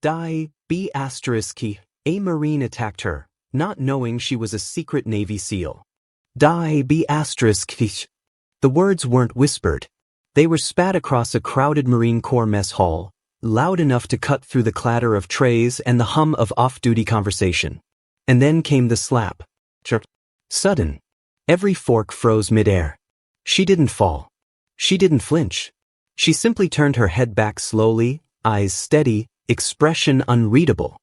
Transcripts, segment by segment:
Die, B***. A Marine attacked her, not knowing she was a secret Navy SEAL. Die, B***. The words weren't whispered. They were spat across a crowded Marine Corps mess hall, loud enough to cut through the clatter of trays and the hum of off-duty conversation. And then came the slap. Sudden. Every fork froze midair. She didn't fall. She didn't flinch. She simply turned her head back slowly, eyes steady, expression unreadable.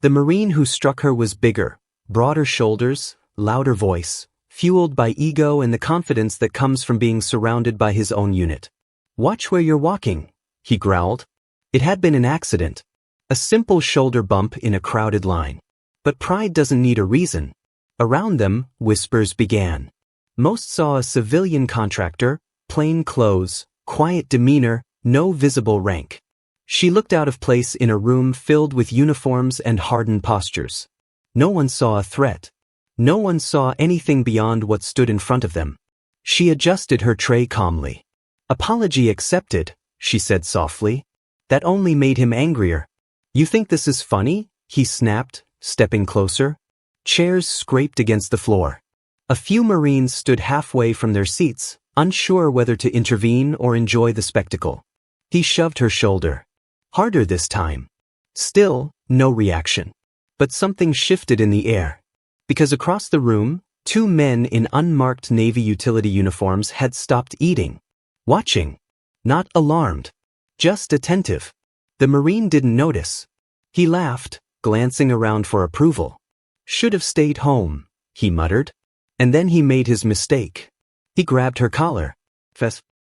The Marine who struck her was bigger, broader shoulders, louder voice, fueled by ego and the confidence that comes from being surrounded by his own unit. "Watch where you're walking," he growled. It had been an accident. A simple shoulder bump in a crowded line. But pride doesn't need a reason. Around them, whispers began. Most saw a civilian contractor, plain clothes, quiet demeanor, no visible rank. She looked out of place in a room filled with uniforms and hardened postures. No one saw a threat. No one saw anything beyond what stood in front of them. She adjusted her tray calmly. "Apology accepted," she said softly. That only made him angrier. "You think this is funny?" he snapped, stepping closer. Chairs scraped against the floor. A few Marines stood halfway from their seats, unsure whether to intervene or enjoy the spectacle. He shoved her shoulder. Harder this time. Still, no reaction. But something shifted in the air. Because across the room, two men in unmarked Navy utility uniforms had stopped eating. Watching. Not alarmed. Just attentive. The Marine didn't notice. He laughed, glancing around for approval. "Should have stayed home," he muttered. And then he made his mistake. He grabbed her collar.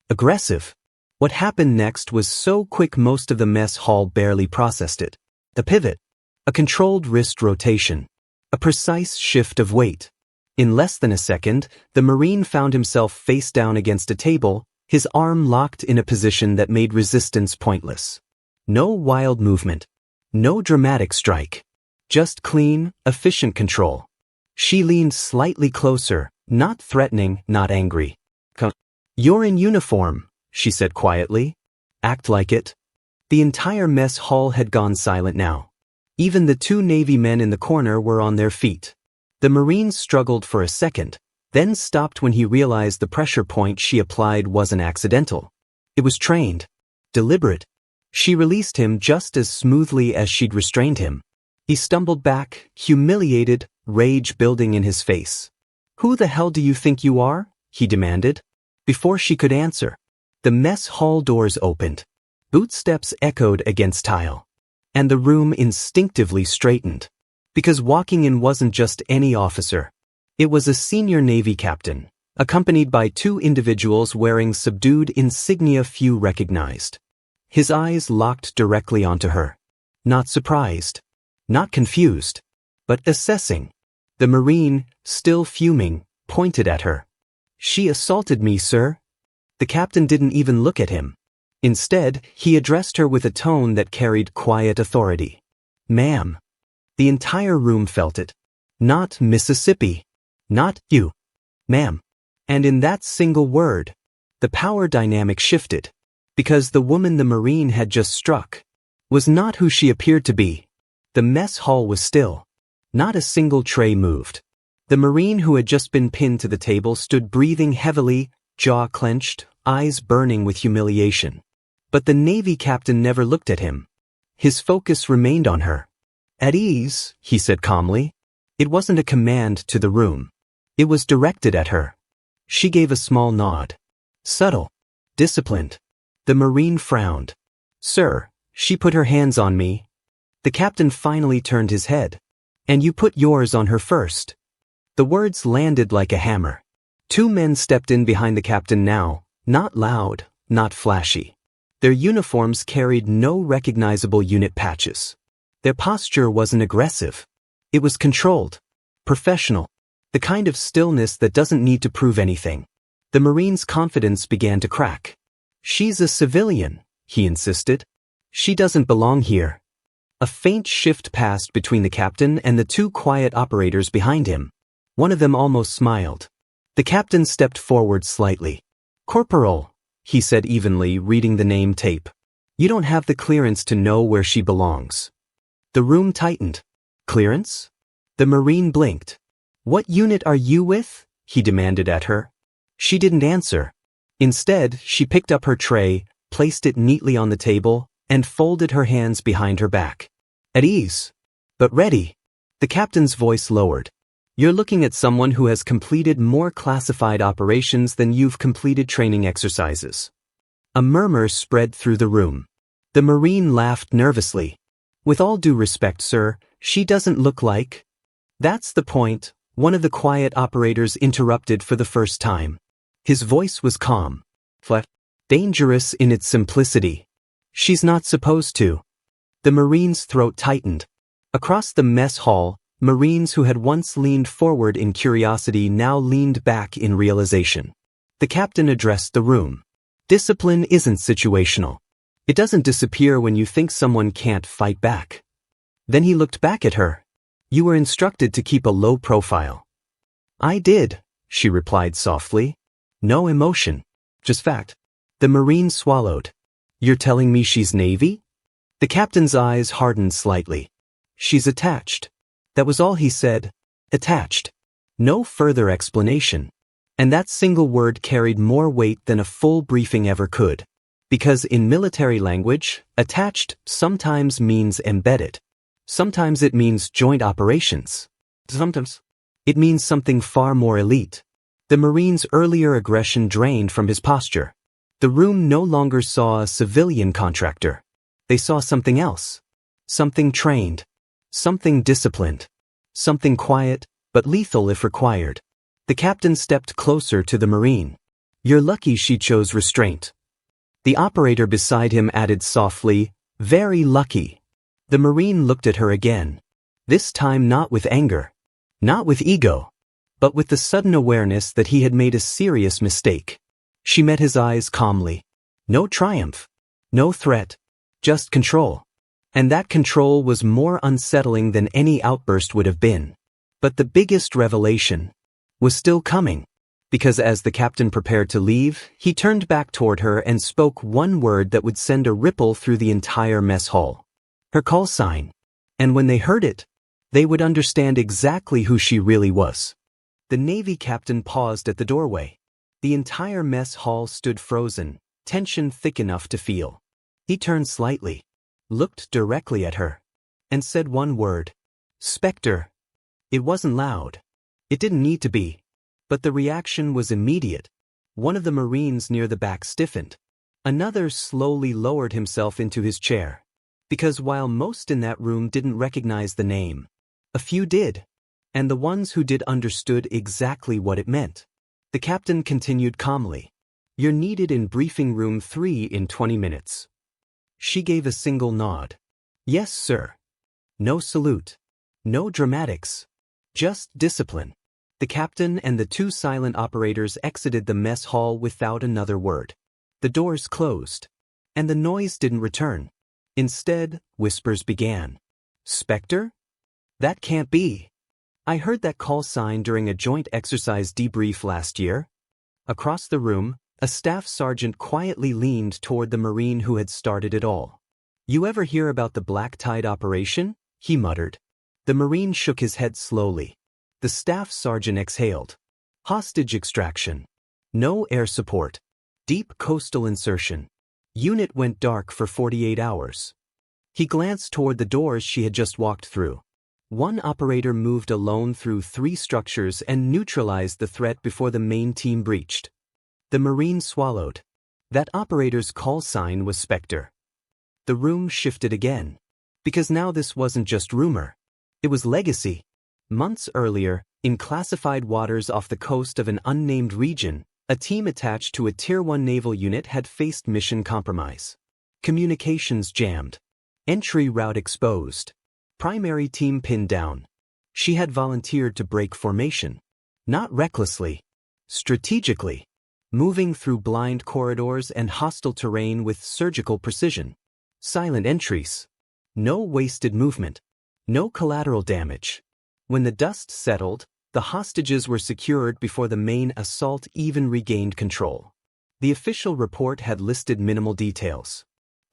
Aggressive. What happened next was so quick most of the mess hall barely processed it. A pivot. A controlled wrist rotation. A precise shift of weight. In less than a second, the Marine found himself face down against a table, his arm locked in a position that made resistance pointless. No wild movement. No dramatic strike. Just clean, efficient control. She leaned slightly closer, not threatening, not angry. "You're in uniform," she said quietly. "Act like it." The entire mess hall had gone silent now. Even the two Navy men in the corner were on their feet. The Marine struggled for a second, then stopped when he realized the pressure point she applied wasn't accidental. It was trained. Deliberate. She released him just as smoothly as she'd restrained him. He stumbled back, humiliated, rage building in his face. "Who the hell do you think you are?" he demanded. Before she could answer, the mess hall doors opened. Bootsteps echoed against tile. And the room instinctively straightened. Because walking in wasn't just any officer. It was a senior Navy captain, accompanied by two individuals wearing subdued insignia few recognized. His eyes locked directly onto her. Not surprised. Not confused. But assessing. The Marine, still fuming, pointed at her. "She assaulted me, sir." The captain didn't even look at him. Instead, he addressed her with a tone that carried quiet authority. "Ma'am." The entire room felt it. Not Mississippi. Not you. Ma'am. And in that single word, the power dynamic shifted. Because the woman the Marine had just struck was not who she appeared to be. The mess hall was still. Not a single tray moved. The Marine who had just been pinned to the table stood breathing heavily, jaw clenched, eyes burning with humiliation. But the Navy captain never looked at him. His focus remained on her. "At ease," he said calmly. It wasn't a command to the room. It was directed at her. She gave a small nod. Subtle. Disciplined. The Marine frowned. "Sir," she put her hands on me. The captain finally turned his head. "And you put yours on her first." The words landed like a hammer. Two men stepped in behind the captain now, not loud, not flashy. Their uniforms carried no recognizable unit patches. Their posture wasn't aggressive. It was controlled. Professional. The kind of stillness that doesn't need to prove anything. The Marine's confidence began to crack. "She's a civilian," he insisted. "She doesn't belong here." A faint shift passed between the captain and the two quiet operators behind him. One of them almost smiled. The captain stepped forward slightly. "Corporal," he said evenly, reading the name tape. "You don't have the clearance to know where she belongs." The room tightened. Clearance? The Marine blinked. What unit are you with? He demanded at her. She didn't answer. Instead, she picked up her tray, placed it neatly on the table, and folded her hands behind her back. At ease. But ready. The captain's voice lowered. You're looking at someone who has completed more classified operations than you've completed training exercises. A murmur spread through the room. The Marine laughed nervously. With all due respect, sir, she doesn't look like... That's the point, one of the quiet operators interrupted for the first time. His voice was calm. Flat. Dangerous in its simplicity. She's not supposed to. The Marine's throat tightened. Across the mess hall, Marines who had once leaned forward in curiosity now leaned back in realization. The captain addressed the room. Discipline isn't situational. It doesn't disappear when you think someone can't fight back. Then he looked back at her. You were instructed to keep a low profile. I did, she replied softly. No emotion. Just fact. The Marine swallowed. You're telling me she's Navy? The captain's eyes hardened slightly. She's attached. That was all he said. Attached. No further explanation. And that single word carried more weight than a full briefing ever could. Because in military language, attached sometimes means embedded. Sometimes it means joint operations. Sometimes it means something far more elite. The Marine's earlier aggression drained from his posture. The room no longer saw a civilian contractor. They saw something else. Something trained. Something disciplined. Something quiet, but lethal if required. The captain stepped closer to the Marine. You're lucky she chose restraint. The operator beside him added softly, very lucky. The Marine looked at her again. This time not with anger. Not with ego. But with the sudden awareness that he had made a serious mistake. She met his eyes calmly. No triumph. No threat. Just control. And that control was more unsettling than any outburst would have been. But the biggest revelation was still coming. Because as the captain prepared to leave, he turned back toward her and spoke one word that would send a ripple through the entire mess hall. Her call sign. And when they heard it, they would understand exactly who she really was. The Navy captain paused at the doorway. The entire mess hall stood frozen, tension thick enough to feel. He turned slightly, looked directly at her, and said one word. Specter. It wasn't loud. It didn't need to be. But the reaction was immediate. One of the Marines near the back stiffened. Another slowly lowered himself into his chair. Because while most in that room didn't recognize the name, a few did. And the ones who did understood exactly what it meant. The captain continued calmly. You're needed in briefing room 3 in 20 minutes. She gave a single nod. Yes, sir. No salute. No dramatics. Just discipline. The captain and the two silent operators exited the mess hall without another word. The doors closed. And the noise didn't return. Instead, whispers began. Specter? That can't be. I heard that call sign during a joint exercise debrief last year. Across the room, a staff sergeant quietly leaned toward the Marine who had started it all. You ever hear about the Black Tide operation? He muttered. The Marine shook his head slowly. The staff sergeant exhaled. Hostage extraction. No air support. Deep coastal insertion. Unit went dark for 48 hours. He glanced toward the doors she had just walked through. One operator moved alone through 3 structures and neutralized the threat before the main team breached. The Marine swallowed. That operator's call sign was Specter. The room shifted again. Because now this wasn't just rumor. It was legacy. Months earlier, in classified waters off the coast of an unnamed region, a team attached to a Tier 1 naval unit had faced mission compromise. Communications jammed. Entry route exposed. Primary team pinned down. She had volunteered to break formation. Not recklessly. Strategically. Moving through blind corridors and hostile terrain with surgical precision. Silent entries. No wasted movement. No collateral damage. When the dust settled, the hostages were secured before the main assault even regained control. The official report had listed minimal details.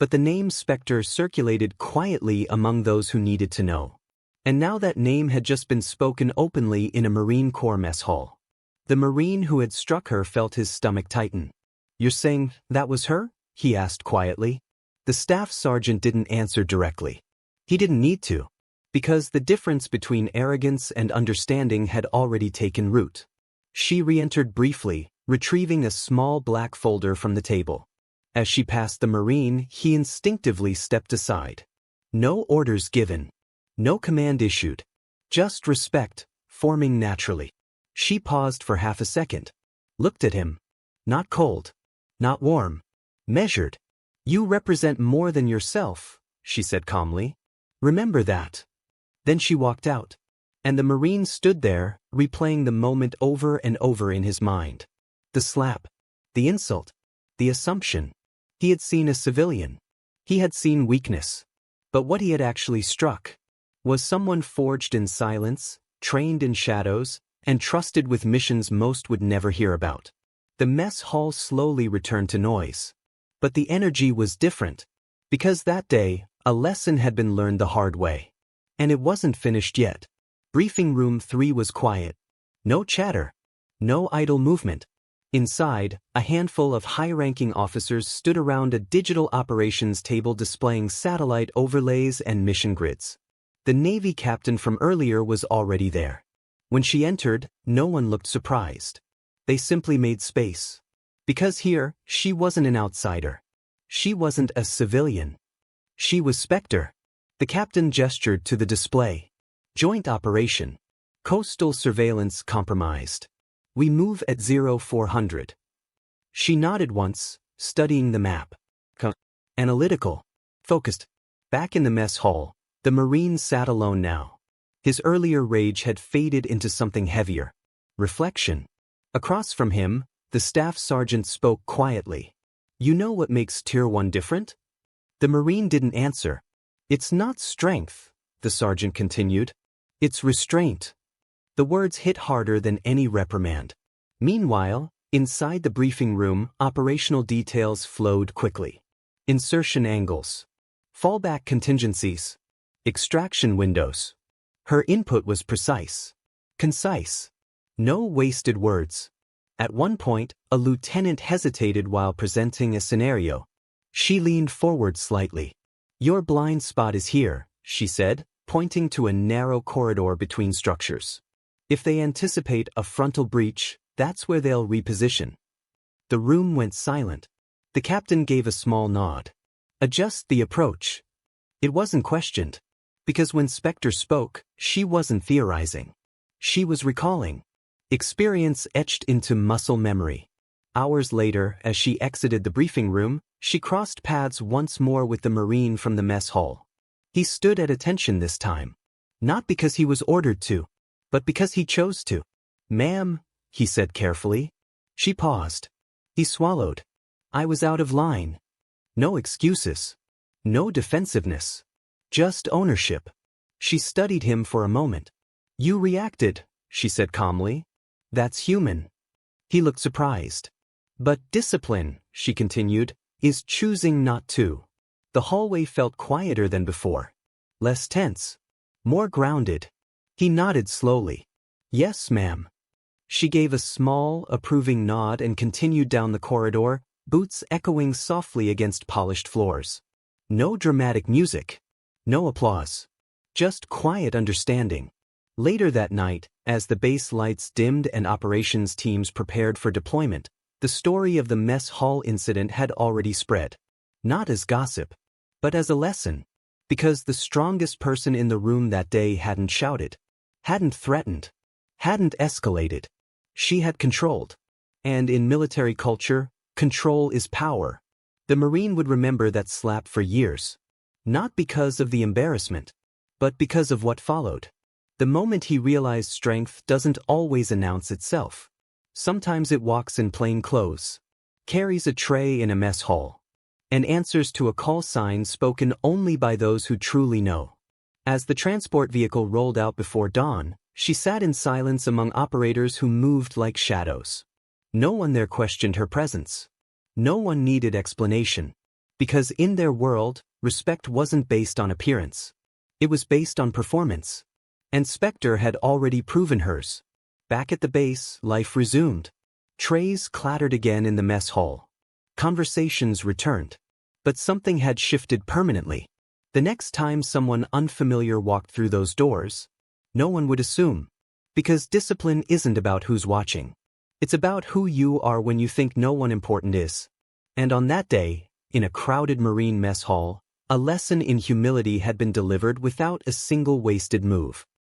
But the name Specter circulated quietly among those who needed to know. And now that name had just been spoken openly in a Marine Corps mess hall. The Marine who had struck her felt his stomach tighten. "You're saying that was her?" he asked quietly. The staff sergeant didn't answer directly. He didn't need to, because the difference between arrogance and understanding had already taken root. She re-entered briefly, retrieving a small black folder from the table. As she passed the Marine, he instinctively stepped aside. No orders given. No command issued. Just respect, forming naturally. She paused for half a second. Looked at him. Not cold. Not warm. Measured. "You represent more than yourself," she said calmly. "Remember that." Then she walked out. And the Marine stood there, replaying the moment over and over in his mind. The slap. The insult. The assumption. He had seen a civilian. He had seen weakness. But what he had actually struck was someone forged in silence, trained in shadows, and trusted with missions most would never hear about. The mess hall slowly returned to noise. But the energy was different, because that day, a lesson had been learned the hard way. And it wasn't finished yet. Briefing room 3 was quiet. No chatter. No idle movement. Inside, a handful of high-ranking officers stood around a digital operations table displaying satellite overlays and mission grids. The Navy captain from earlier was already there. When she entered, no one looked surprised. They simply made space. Because here, she wasn't an outsider. She wasn't a civilian. She was Specter. The captain gestured to the display. Joint operation. Coastal surveillance compromised. We move at 0400. She nodded once, studying the map. Analytical. Focused. Back in the mess hall, the Marine sat alone now. His earlier rage had faded into something heavier. Reflection. Across from him, the staff sergeant spoke quietly. "You know what makes Tier 1 different?" The Marine didn't answer. "It's not strength," the sergeant continued. "It's restraint." The words hit harder than any reprimand. Meanwhile, inside the briefing room, operational details flowed quickly. Insertion angles. Fallback contingencies. Extraction windows. Her input was precise. Concise. No wasted words. At one point, a lieutenant hesitated while presenting a scenario. She leaned forward slightly. "Your blind spot is here," she said, pointing to a narrow corridor between structures. "If they anticipate a frontal breach, that's where they'll reposition." The room went silent. The captain gave a small nod. "Adjust the approach." It wasn't questioned. Because when Specter spoke, she wasn't theorizing. She was recalling. Experience etched into muscle memory. Hours later, as she exited the briefing room, she crossed paths once more with the Marine from the mess hall. He stood at attention this time. Not because he was ordered to, but because he chose to. "Ma'am," he said carefully. She paused. He swallowed. "I was out of line." No excuses. No defensiveness. Just ownership. She studied him for a moment. "You reacted," she said calmly. "That's human." He looked surprised. "But discipline," she continued, "is choosing not to." The hallway felt quieter than before. Less tense. More grounded. He nodded slowly. "Yes, ma'am." She gave a small, approving nod and continued down the corridor, boots echoing softly against polished floors. No dramatic music. No applause. Just quiet understanding. Later that night, as the base lights dimmed and operations teams prepared for deployment, the story of the mess hall incident had already spread. Not as gossip, but as a lesson. Because the strongest person in the room that day hadn't shouted, hadn't threatened, hadn't escalated. She had controlled. And in military culture, control is power. The Marine would remember that slap for years. Not because of the embarrassment, but because of what followed. The moment he realized strength doesn't always announce itself. Sometimes it walks in plain clothes, carries a tray in a mess hall, and answers to a call sign spoken only by those who truly know. As the transport vehicle rolled out before dawn, she sat in silence among operators who moved like shadows. No one there questioned her presence. No one needed explanation. Because in their world, respect wasn't based on appearance. It was based on performance. And Specter had already proven hers. Back at the base, life resumed. Trays clattered again in the mess hall. Conversations returned. But something had shifted permanently. The next time someone unfamiliar walked through those doors, no one would assume. Because discipline isn't about who's watching. It's about who you are when you think no one important is. And on that day, in a crowded Marine mess hall, a lesson in humility had been delivered without a single wasted move.